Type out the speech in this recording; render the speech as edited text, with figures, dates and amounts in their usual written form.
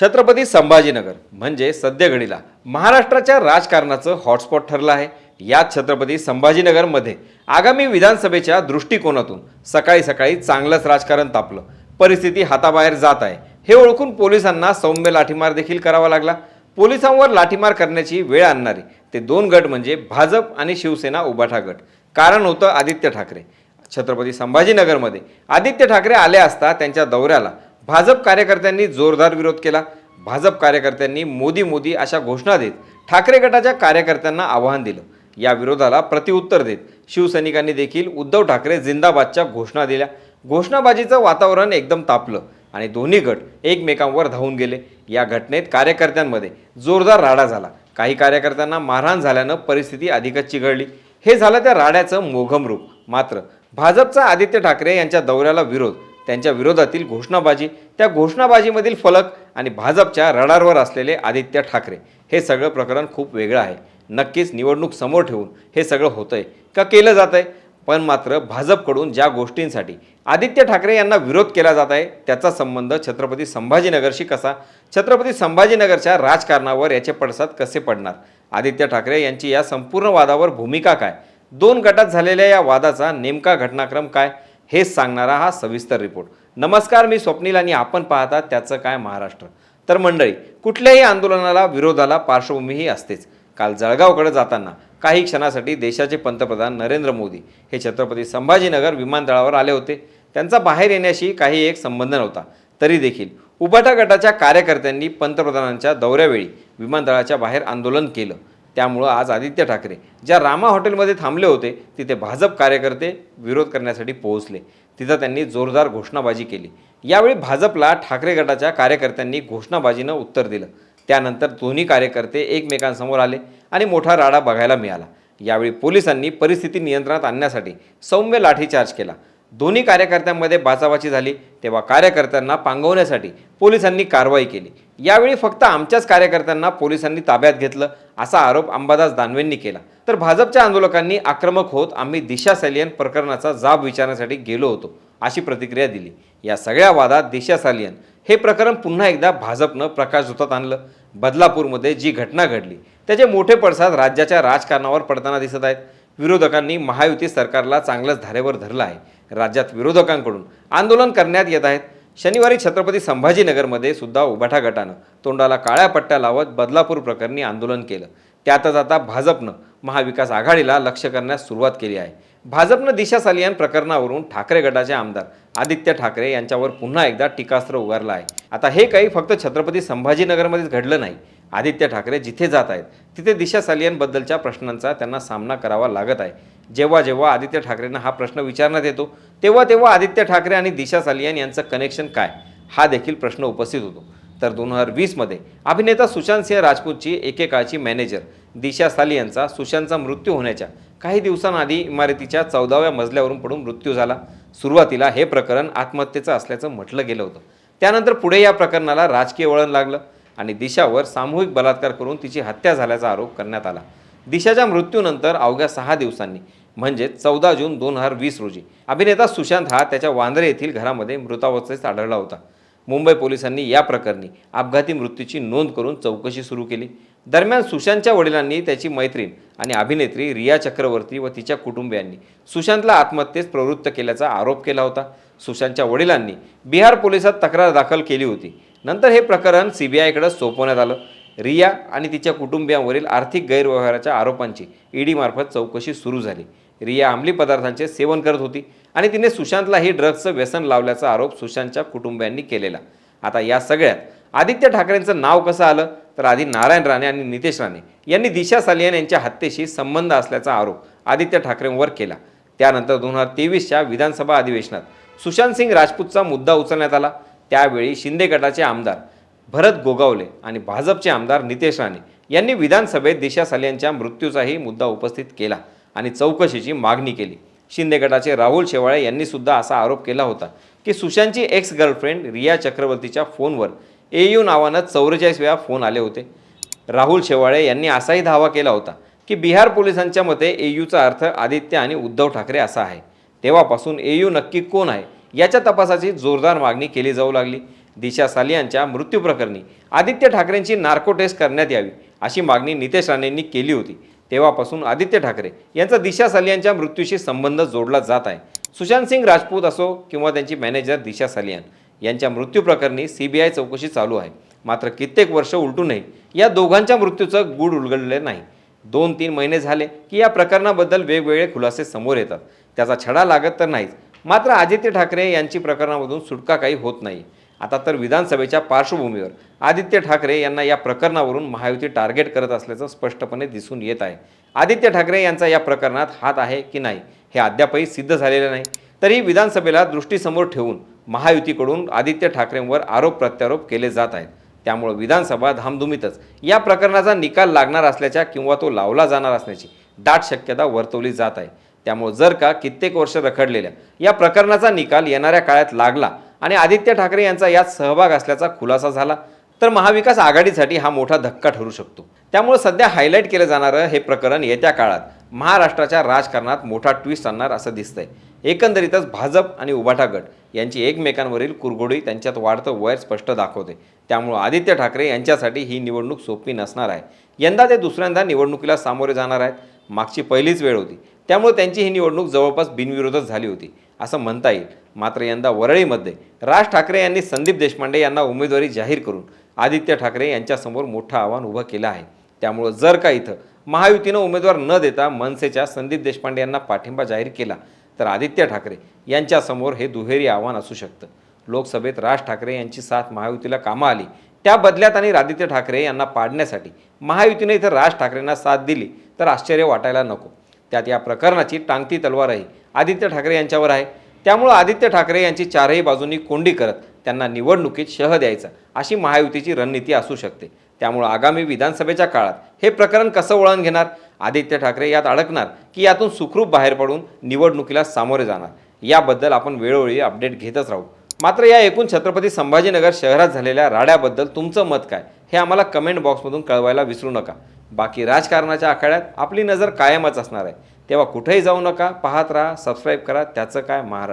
छत्रपती संभाजीनगर म्हणजे सध्या घडीला महाराष्ट्राच्या राजकारणाचं हॉटस्पॉट ठरलं आहे। याच छत्रपती संभाजीनगरमध्ये आगामी विधानसभेच्या दृष्टिकोनातून सकाळी सकाळी चांगलंच राजकारण तापलं। परिस्थिती हाताबाहेर जात आहे हे ओळखून पोलिसांना सौम्य लाठीमार देखील करावा लागला। पोलिसांवर लाठीमार करण्याची वेळ आणणारे ते दोन गट म्हणजे भाजप आणि शिवसेना उभाटा गट। कारण होतं आदित्य ठाकरे। छत्रपती संभाजीनगरमध्ये आदित्य ठाकरे आले असता त्यांच्या दौऱ्याला भाजप कार्यकर्त्यांनी जोरदार विरोध केला। भाजप कार्यकर्त्यांनी मोदी मोदी अशा घोषणा देत ठाकरे गटाच्या कार्यकर्त्यांना आवाहन दिलं। या विरोधाला प्रतिउत्तर देत शिवसैनिकांनी देखील उद्धव ठाकरे जिंदाबादच्या घोषणा दिल्या। घोषणाबाजीचं वातावरण एकदम तापलं आणि दोन्ही गट एकमेकांवर धावून गेले। या घटनेत कार्यकर्त्यांमध्ये जोरदार राडा झाला। काही कार्यकर्त्यांना मारहाण झाल्यानं परिस्थिती अधिकच चिघळली। हे झालं त्या राड्याचं मोघम रूप। मात्र भाजपचा आदित्य ठाकरे यांच्या दौऱ्याला विरोध, त्यांच्या विरोधातील घोषणाबाजी, त्या घोषणाबाजीमधील फलक आणि भाजपच्या रडारवर असलेले आदित्य ठाकरे, हे सगळं प्रकरण खूप वेगळं आहे। नक्कीच निवडणूक समोर ठेवून हे सगळं होतंय का केलं जात आहे, पण मात्र भाजपकडून ज्या गोष्टींसाठी आदित्य ठाकरे यांना विरोध केला जात आहे त्याचा संबंध छत्रपती संभाजीनगरशी कसा, छत्रपती संभाजीनगरच्या राजकारणावर याचे पडसाद कसे पडणार, आदित्य ठाकरे यांची या संपूर्ण वादावर भूमिका काय, दोन गटात झालेल्या या वादाचा नेमका घटनाक्रम काय, हेच सांगणारा हा सविस्तर रिपोर्ट। नमस्कार, मी स्वप्नील आणि आपण पाहता त्याचं काय महाराष्ट्र। तर मंडळी, कुठल्याही आंदोलनाला विरोधाला पार्श्वभूमीही असतेच। काल जळगावकडे जाताना काही क्षणासाठी देशाचे पंतप्रधान नरेंद्र मोदी हे छत्रपती संभाजीनगर विमानतळावर आले होते। त्यांचा बाहेर येण्याशी काही एक संबंध नव्हता, तरी देखील उभाटा गटाच्या कार्यकर्त्यांनी पंतप्रधानांच्या दौऱ्यावेळी विमानतळाच्या बाहेर आंदोलन केलं। त्यामुळे आज आदित्य ठाकरे ज्या रामा हॉटेलमध्ये थांबले होते तिथे भाजप कार्यकर्ते विरोध करण्यासाठी पोहोचले। तिथं त्यांनी जोरदार घोषणाबाजी केली। यावेळी भाजपला ठाकरे गटाच्या कार्यकर्त्यांनी घोषणाबाजीनं उत्तर दिलं। त्यानंतर दोन्ही कार्यकर्ते एकमेकांसमोर आले आणि मोठा राडा बघायला मिळाला। यावेळी पोलिसांनी परिस्थिती नियंत्रणात आणण्यासाठी सौम्य लाठीचार्ज केला। दोन्ही कार्यकर्त्यांमध्ये बाचाबाची झाली तेव्हा कार्यकर्त्यांना पांगवण्यासाठी पोलिसांनी कारवाई केली। यावेळी फक्त आमच्याच कार्यकर्त्यांना पोलिसांनी ताब्यात घेतलं असा आरोप अंबादास दानवेंनी केला। तर भाजपच्या आंदोलकांनी आक्रमक होत आम्ही दिशा सालियन प्रकरणाचा जाब विचारण्यासाठी गेलो होतो अशी प्रतिक्रिया दिली। या सगळ्या वादात दिशा सालियन हे प्रकरण पुन्हा एकदा भाजपनं प्रकाशझोतात आणलं। बदलापूरमध्ये जी घटना घडली त्याचे मोठे पडसाद राज्याच्या राजकारणावर पडताना दिसत आहेत। विरोधकांनी महायुती सरकारला चांगलंच धारेवर धरलं आहे। राज्यात विरोधकांकडून आंदोलन करण्यात येत आहेत। शनिवारी छत्रपती संभाजीनगरमध्ये सुद्धा उभाटा गटानं तोंडाला काळ्या पट्ट्या लावत बदलापूर प्रकरणी आंदोलन केलं। त्यातच आता भाजपनं महाविकास आघाडीला लक्ष्य करण्यास सुरुवात केली आहे। भाजपनं दिशा सालियन प्रकरणावरून ठाकरे गटाचे आमदार आदित्य ठाकरे यांच्यावर पुन्हा एकदा टीकास्त्र उगारलं आहे। आता हे काही फक्त छत्रपती संभाजीनगरमध्येच घडलं नाही। आदित्य ठाकरे जिथे जात आहेत तिथे दिशा सालियनबद्दलच्या प्रश्नांचा त्यांना सामना करावा लागत आहे। जेव्हा जेव्हा आदित्य ठाकरेंना हा प्रश्न विचारण्यात येतो तेव्हा तेव्हा आदित्य ठाकरे आणि दिशा सालियन यांचं कनेक्शन काय, हा देखील प्रश्न उपस्थित होतो। तर 2020 मध्ये अभिनेता सुशांत सिंह राजपूतची एकेकाळची मॅनेजर दिशा सालियनचा सुशांतचा मृत्यू होण्याच्या काही दिवसांआधी इमारतीच्या 14व्या मजल्यावरून पडून मृत्यू झाला। सुरुवातीला हे प्रकरण आत्महत्येचं असल्याचं म्हटलं गेलं होतं। त्यानंतर पुढे या प्रकरणाला राजकीय वळण लागलं आणि दिशावर सामूहिक बलात्कार करून तिची हत्या झाल्याचा आरोप करण्यात आला। दिशाच्या मृत्यूनंतर अवघ्या 6 दिवसांनी म्हणजे 14 जून 2020 रोजी अभिनेता सुशांत हा त्याच्या वांद्रे येथील घरामध्ये मृतावस्थेत आढळला होता। मुंबई पोलिसांनी या प्रकरणी अपघाती मृत्यूची नोंद करून चौकशी सुरू केली। दरम्यान सुशांतच्या वडिलांनी त्याची मैत्रीण आणि अभिनेत्री रिया चक्रवर्ती व तिच्या कुटुंबियांनी सुशांतला आत्महत्येस प्रवृत्त केल्याचा आरोप केला होता। सुशांतच्या वडिलांनी बिहार पोलिसात तक्रार दाखल केली होती। नंतर हे प्रकरण सीबीआयकडे सोपवण्यात आलं। रिया आणि तिच्या कुटुंबियांवरील आर्थिक गैरव्यवहाराच्या आरोपांची ईडी मार्फत चौकशी सुरू झाली। रिया अंमली पदार्थांचे सेवन करत होती आणि तिने सुशांतलाही ड्रग्जचं व्यसन लावल्याचा आरोप सुशांतच्या कुटुंबियांनी केलेला। आता या सगळ्यात आदित्य ठाकरेंचं नाव कसं आलं तर आधी नारायण राणे आणि नितेश राणे यांनी दिशा सालियन यांच्या हत्येशी संबंध असल्याचा आरोप आदित्य ठाकरेंवर केला। त्यानंतर 2023च्या विधानसभा अधिवेशनात सुशांत सिंह राजपूतचा मुद्दा उचलण्यात आला। त्यावेळी शिंदे गटाचे आमदार भरत गोगावले आणि भाजपचे आमदार नितेश राणे यांनी विधानसभेत दिशा सालियनच्या मृत्यूचाही मुद्दा उपस्थित केला आणि चौकशीची मागणी केली। शिंदे गटाचे राहुल शेवाळे यांनी सुद्धा असा आरोप केला होता की सुशांतची एक्स गर्लफ्रेंड रिया चक्रवर्तीच्या फोनवर एयू नावानं 44 वेळा फोन आले होते। राहुल शेवाळे यांनी असाही दावा केला होता की बिहार पोलिसांच्या मते एयूचा अर्थ आदित्य आणि उद्धव ठाकरे असा आहे। तेव्हापासून एयू नक्की कोण आहे याच्या तपासाची जोरदार मागणी केली जाऊ लागली। दिशा सालियांच्या मृत्यूप्रकरणी आदित्य ठाकरेंची नार्को टेस्ट करण्यात यावी अशी मागणी नितेश राणेंनी केली होती. तेव्हापासून आदित्य ठाकरे यांचा दिशा सालियांच्या मृत्यूशी संबंध जोडला जात आहे. सुशांत सिंग राजपूत असो किंवा त्यांची मॅनेजर दिशा सालियान यांच्या मृत्यूप्रकरणी CBI चौकशी चालू आहे. मात्र कित्येक वर्ष उलटूनही या दोघांच्या मृत्यूचं गूढ उलगडले नाही. 2-3 महिने झाले की या प्रकरणाबद्दल वेगवेगळे खुलासे समोर येतात. त्याचा छडा लागत तर नाहीच, मात्र आदित्य ठाकरे यांची प्रकरणामधून सुटका काही होत नाही. आता तर विधानसभेच्या पार्श्वभूमीवर आदित्य ठाकरे यांना या प्रकरणावरून महायुती टार्गेट करत असल्याचं स्पष्टपणे दिसून येत आहे. आदित्य ठाकरे यांचा या प्रकरणात हात आहे की नाही हे अद्यापही सिद्ध झालेले नाही. तरी विधानसभेला दृष्टीसमोर ठेवून महायुतीकडून आदित्य ठाकरेंवर आरोप प्रत्यारोप केले जात आहेत. त्यामुळे विधानसभा धामधुमीतच या प्रकरणाचा निकाल लागणार असल्याच्या किंवा तो लावला जाणार असण्याची दाट शक्यता वर्तवली जात आहे. त्यामुळे जर का कित्येक वर्ष रखडलेल्या या प्रकरणाचा निकाल येणाऱ्या काळात लागला आणि आदित्य ठाकरे यांचा यात सहभाग असल्याचा खुलासा झाला तर महाविकास आघाडीसाठी हा मोठा धक्का ठरू शकतो. त्यामुळे सध्या हायलाईट केलं जाणारं हे प्रकरण येत्या काळात महाराष्ट्राच्या राजकारणात मोठा ट्विस्ट आणणार असं दिसतंय. एकंदरीतच भाजप आणि उभाटा गट यांची एकमेकांवरील कुरघोडी त्यांच्यात वाढतं वैर स्पष्ट दाखवते. त्यामुळे आदित्य ठाकरे यांच्यासाठी ही निवडणूक सोपी नसणार आहे. यंदा ते दुसऱ्यांदा निवडणुकीला सामोरे जाणार आहेत. मागची पहिलीच वेळ होती, त्यामुळे त्यांची ही निवडणूक जवळपास बिनविरोधच झाली होती असं म्हणता येईल. मात्र यंदा वरळीमध्ये राज ठाकरे यांनी संदीप देशपांडे यांना उमेदवारी जाहीर करून आदित्य ठाकरे यांच्यासमोर मोठं आव्हान उभं केलं आहे. त्यामुळे जर का इथं महायुतीनं उमेदवार न देता मनसेच्या संदीप देशपांडे यांना पाठिंबा जाहीर केला तर आदित्य ठाकरे यांच्यासमोर हे दुहेरी आव्हान असू शकतं. लोकसभेत राज ठाकरे यांची साथ महायुतीला कामं आली, त्या बदल्यात आणि आदित्य ठाकरे यांना पाडण्यासाठी महायुतीने इथं राज ठाकरेंना साथ दिली तर आश्चर्य वाटायला नको. त्यात या प्रकरणाची टांगती तलवारही आदित्य ठाकरे यांच्यावर आहे. त्यामुळे आदित्य ठाकरे यांची चारही बाजूंनी कोंडी करत त्यांना निवडणुकीत शह द्यायचा अशी महायुतीची रणनीती असू शकते. त्यामुळे आगामी विधानसभेच्या काळात हे प्रकरण कसं वळण घेणार, आदित्य ठाकरे यात अडकणार की यातून सुखरूप बाहेर पडून निवडणुकीला सामोरे जाणार, याबद्दल आपण वेळोवेळी अपडेट घेतच राहू. मात्र या एकूण छत्रपती संभाजीनगर शहरात झालेल्या राड्याबद्दल तुमचं मत काय हे आम्हाला कमेंट बॉक्समधून कळवायला विसरू नका. बाकी राजकारणाच्या आखाड्यात आपली नजर कायमच असणार आहे. तेव्हा कुठेही जाऊ नका, पाहत राहा, सबस्क्राईब करा. त्याचं काय महाराष्ट्र.